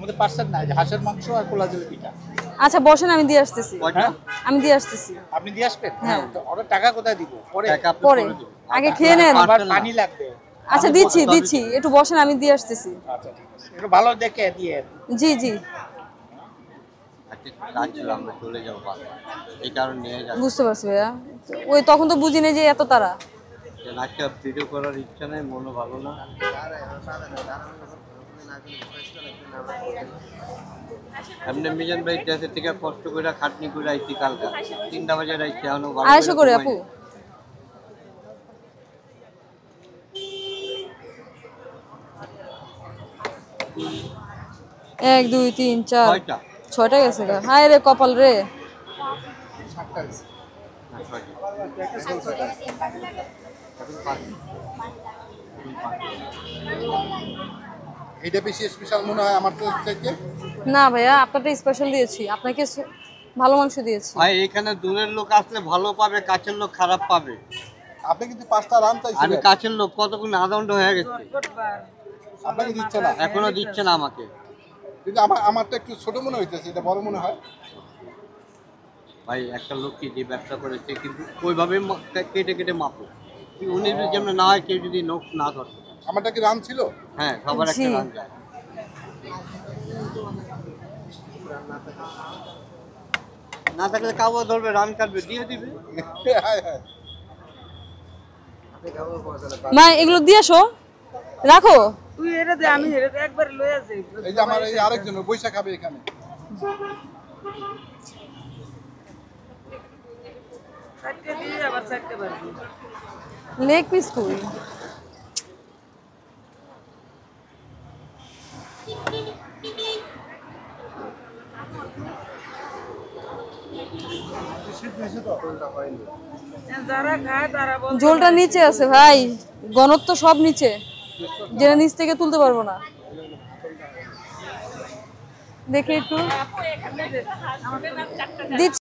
আমাদের পার্সেল না, হাঁসের মাংস আর পোলা জিলিপিটা। আচ্ছা বসেন, আমি দিয়ে আসতেছি। আমি দিয়ে আসতেছি। আপনি দিয়ে আসবেন? হ্যাঁ। ওরা টাকা কোথায় দিব? পরে পরে আগে খেয়ে নেন। আবার পানি লাগবে। আচ্ছা দিচ্ছি, একটু বসেন, আমি দিয়ে আসতেছি। আচ্ছা ঠিক আছে, একটু ভালো দেখে দিয়ে। জি জি বুঝতে পারছি ভাইয়া, ওই তখন তো বুঝিনি যে এত তারা। ভিডিও করার ইচ্ছা নাই, মনে ভালো না। এমনি মিজান ভাই দেশে থেকে কষ্ট করে খাটনি করে আইছি, কালকে 3টা বাজে আইছি, এখনো 250 করে আপু। এক দুই তিন চার 6টা গেছে গা। হায় রে কপাল রে। এটা বেশি স্পেশাল মনে হয় আমার তো থেকে। না ভাইয়া, আপনারটা স্পেশাল দিয়েছি, আপনাকে ভালো মাংস দিয়েছি। ভাই এখানে দূরের লোক আসলে ভালো পাবে, কাছের লোক খারাপ পাবে। আপনি কিন্তু 5টা রান চাইছেন। আমি কাছের লোক, কতক্ষণ আধা ঘন্টা হয়ে গেছে, আপনাকে দিচ্ছে না, এখনো দিচ্ছে না আমাকে। কিন্তু আমারটা একটু ছোট মনে হইতেছে, এটা বড় মনে হয়। ভাই একটা লোক কি যে ব্যবসা করেছে, কিন্তু ওইভাবে কেটে কেটে মাপো, উনি যেমন না হয়, কেউ যদি নোক না করে। আমারটা কি রান ছিল? হ্যাঁ, সবার একটা রান যায়। না থাকলে কাবো ধরবে, রান কাটবে, দিয়ে দিবে। মা এগুলো দিয়ে আসো, রাখো। তুই এটা দে, আমি এটা একবার লয়ে যাই। এই যে আমার এই আরেকজন বৈশা খাবে এখানে। চারটে দিয়ে আবার চারটে বাজবে। লেগ পিস কই? যারা খায় তারা বল ঝোলটা নিচে আছে ভাই, ঘনত্ব সব নিচে, যেটা নিচ থেকে তুলতে পারবো না। দেখে একটু দিচ্ছি।